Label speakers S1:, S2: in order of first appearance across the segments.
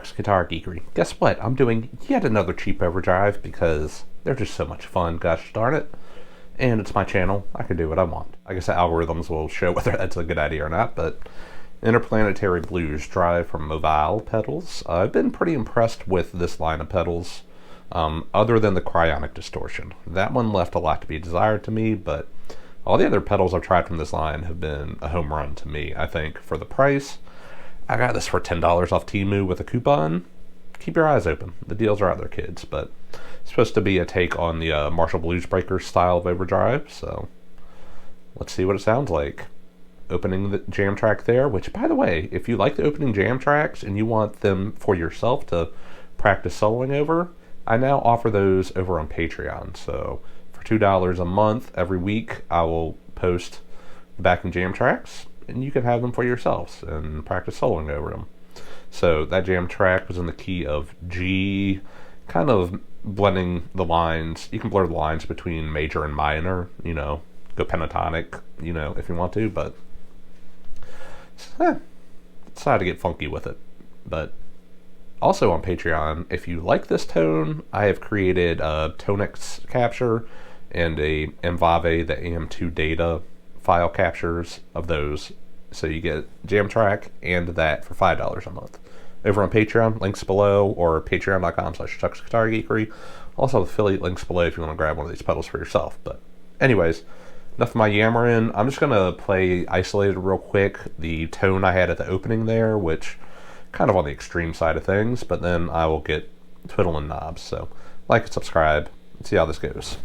S1: Chuck's Guitar Geekery. Guess what? I'm doing yet another cheap overdrive because they're just so much fun, gosh darn it. And it's my channel. I can do what I want. I guess the algorithms will show whether that's a good idea or not, but Interplanetary Bluesdrive from MoVall pedals. I've been pretty impressed with this line of pedals, other than the cryonic distortion. That one left a lot to be desired to me, but all the other pedals I've tried from this line have been a home run to me, I think, for the price. I got this for $10 off Temu with a coupon. Keep your eyes open. The deals are out there, kids, but it's supposed to be a take on the Marshall Bluesbreaker style of overdrive, so let's see what it sounds like. Opening the jam track there, which, by the way, if you like the opening jam tracks and you want them for yourself to practice soloing over, I now offer those over on Patreon. So for $2 a month every week, I will post the backing jam tracks, and you can have them for yourselves and practice soloing over them. So that jam track was in the key of G, kind of blending the lines. You can blur the lines between major and minor, you know, go pentatonic, you know, if you want to, but decided to get funky with it. But also on Patreon, if you like this tone, I have created a Tonex capture and a MVave, the AM2 data file captures of those. So you get jam track and that for $5 a month. Over on Patreon, links below, or patreon.com/chucksguitargeekery. Also affiliate links below if you want to grab one of these pedals for yourself. But anyways, enough of my yammering. I'm just going to play isolated real quick the tone I had at the opening there, which kind of on the extreme side of things, but then I will get twiddling knobs. So like and subscribe and see how this goes.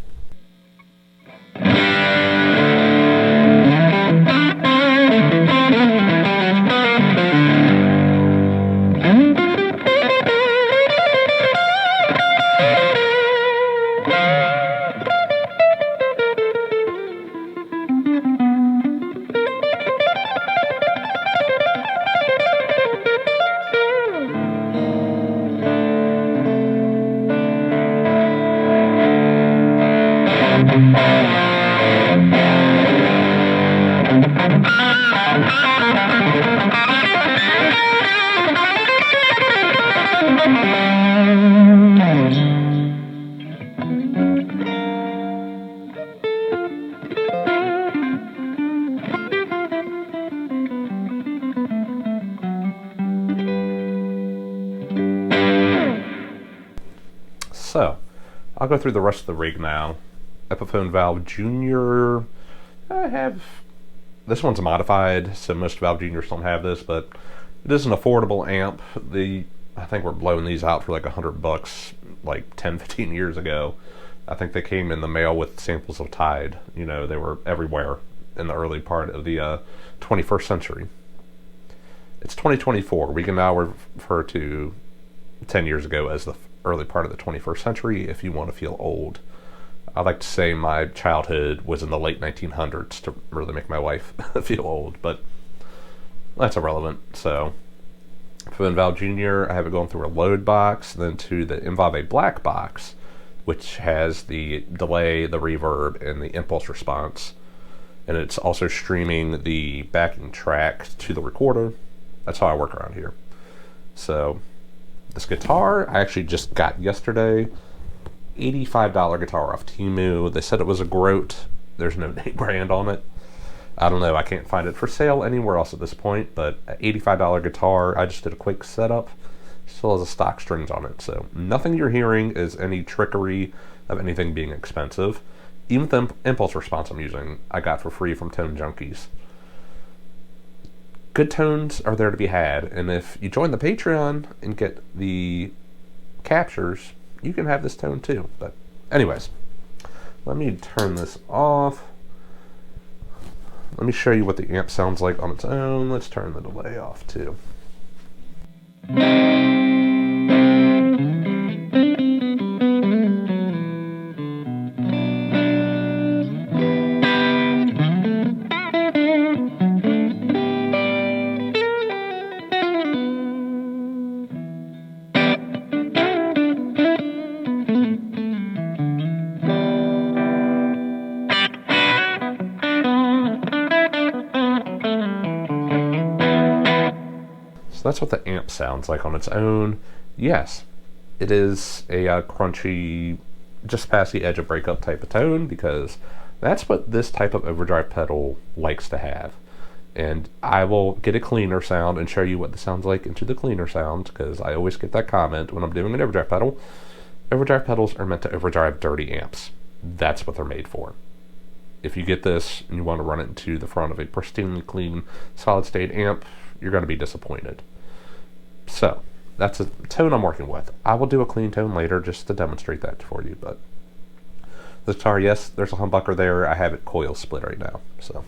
S1: So, I'll go through the rest of the rig now. Epiphone Valve Junior, I have, this one's modified, so most Valve Juniors don't have this, but it is an affordable amp. I think we're blowing these out for like $100 like 10-15 years ago. I think they came in the mail with samples of Tide. You know, they were everywhere in the early part of the 21st century. It's 2024. We can now refer to 10 years ago as the early part of the 21st century if you want to feel old. I like to say my childhood was in the late 1900s to really make my wife feel old, but that's irrelevant. So for the Valve Junior, I have it going through a load box, then to the MVave black box, which has the delay, the reverb, and the impulse response. And it's also streaming the backing track to the recorder. That's how I work around here. So this guitar I actually just got yesterday. $85 guitar off Temu. They said it was a groat. There's no name brand on it. I don't know. I can't find it for sale anywhere else at this point, but $85 guitar. I just did a quick setup. Still has a stock strings on it, so nothing you're hearing is any trickery of anything being expensive. Even the impulse response I'm using, I got for free from Tone Junkies. Good tones are there to be had, and if you join the Patreon and get the captures, you can have this tone too. But anyways, let me turn this off. Let me show you what the amp sounds like on its own. Let's turn the delay off too. So that's what the amp sounds like on its own. Yes, it is a crunchy, just past the edge of breakup type of tone, because that's what this type of overdrive pedal likes to have. And I will get a cleaner sound and show you what this sounds like into the cleaner sound, because I always get that comment when I'm doing an overdrive pedal. Overdrive pedals are meant to overdrive dirty amps. That's what they're made for. If you get this and you want to run it into the front of a pristinely clean solid state amp, you're going to be disappointed. So that's a tone I'm working with. I will do a clean tone later just to demonstrate that for you. But the guitar, yes, there's a humbucker there. I have it coil split right now. So.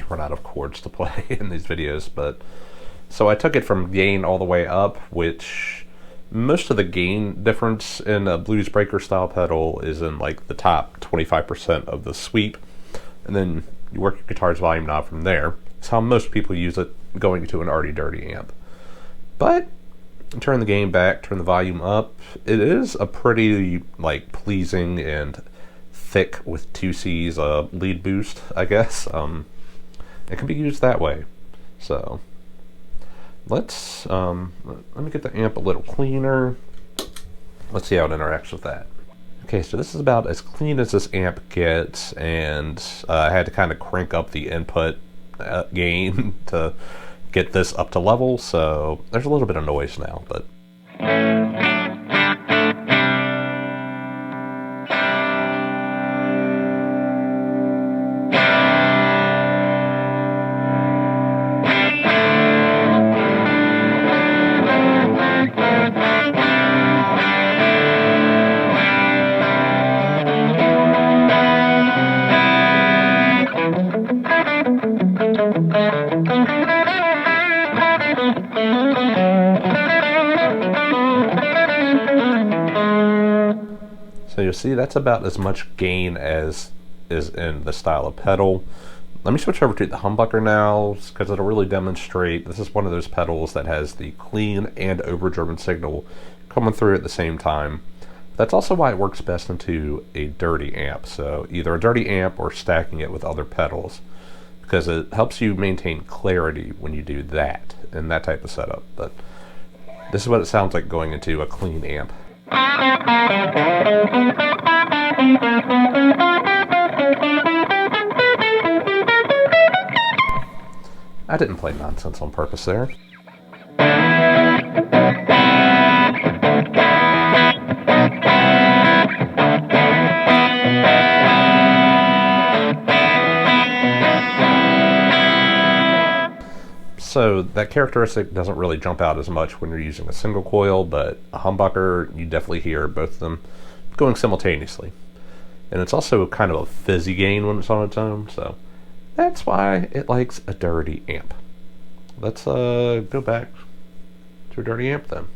S1: Run out of chords to play in these videos, but so I took it from gain all the way up, which most of the gain difference in a Bluesbreaker style pedal is in like the top 25% of the sweep, and then you work your guitar's volume knob from there. It's how most people use it going to an already dirty amp. But turn the gain back, turn the volume up, it is a pretty like pleasing and thick with 2 C's lead boost, I guess. It can be used that way. So let's let me get the amp a little cleaner. Let's see how it interacts with that. Okay, so this is about as clean as this amp gets, and I had to kind of crank up the input gain to get this up to level, so there's a little bit of noise now, but so you'll see that's about as much gain as is in the style of pedal. Let me switch over to the humbucker now, because it'll really demonstrate. This is one of those pedals that has the clean and overdriven signal coming through at the same time. That's also why it works best into a dirty amp, so either a dirty amp or stacking it with other pedals, because it helps you maintain clarity when you do that and that type of setup. But this is what it sounds like going into a clean amp. I didn't play nonsense on purpose there. So that characteristic doesn't really jump out as much when you're using a single coil, but a humbucker, you definitely hear both of them going simultaneously. And it's also kind of a fizzy gain when it's on its own, so that's why it likes a dirty amp. Let's go back to a dirty amp then.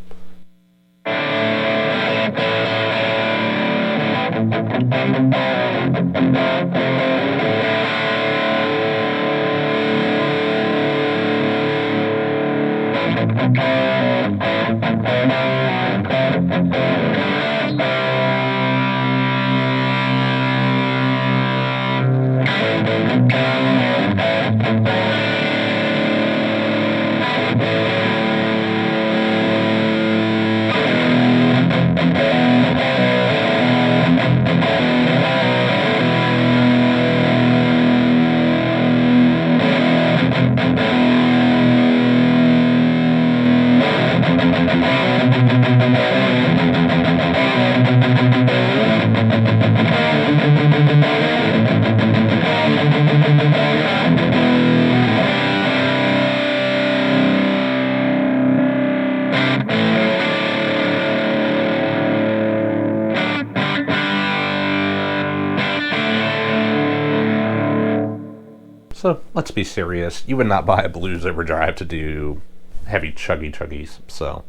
S1: So let's be serious. You would not buy a Blues Overdrive to do heavy chuggies. So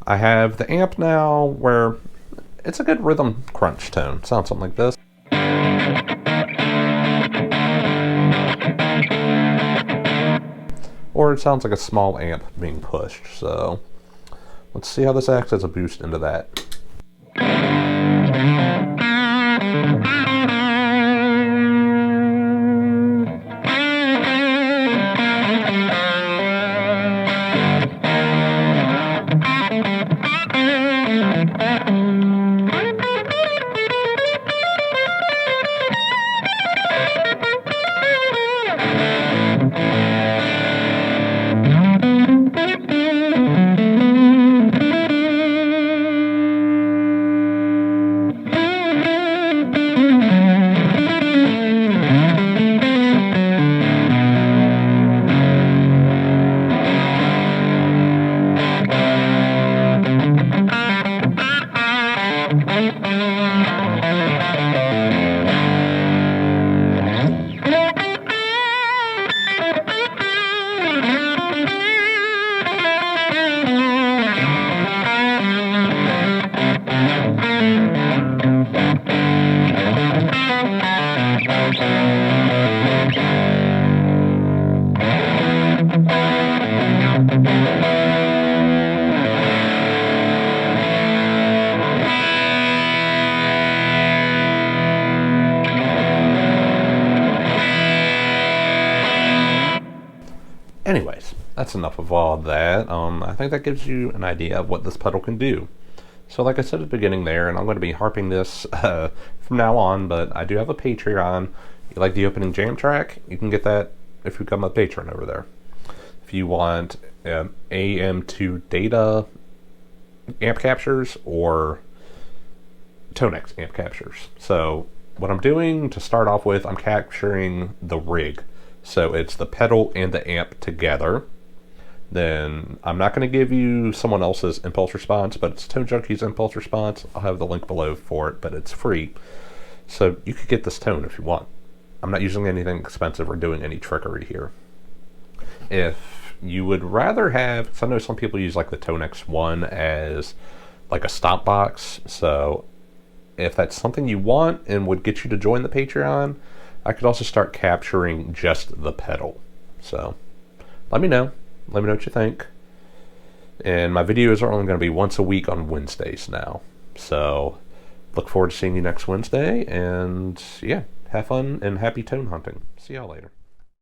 S1: I have the amp now where it's a good rhythm crunch tone. Sounds something like this. Or it sounds like a small amp being pushed. So let's see how this acts as a boost into that. Anyways, that's enough of all that. I think that gives you an idea of what this pedal can do. So like I said at the beginning there, and I'm going to be harping this from now on, but I do have a Patreon. You like the opening jam track? You can get that if you become a patron over there. If you want AM2 data amp captures or Tonex amp captures. So what I'm doing to start off with, I'm capturing the rig. So it's the pedal and the amp together. Then I'm not going to give you someone else's impulse response, but it's Tone Junkie's impulse response. I'll have the link below for it, but it's free. So you could get this tone if you want. I'm not using anything expensive or doing any trickery here. If you would rather have, because I know some people use like the Tonex one as like a stop box. So if that's something you want and would get you to join the Patreon, I could also start capturing just the pedal. So let me know. Let me know what you think. And my videos are only going to be once a week on Wednesdays now. So look forward to seeing you next Wednesday. And yeah, have fun and happy tone hunting. See y'all later.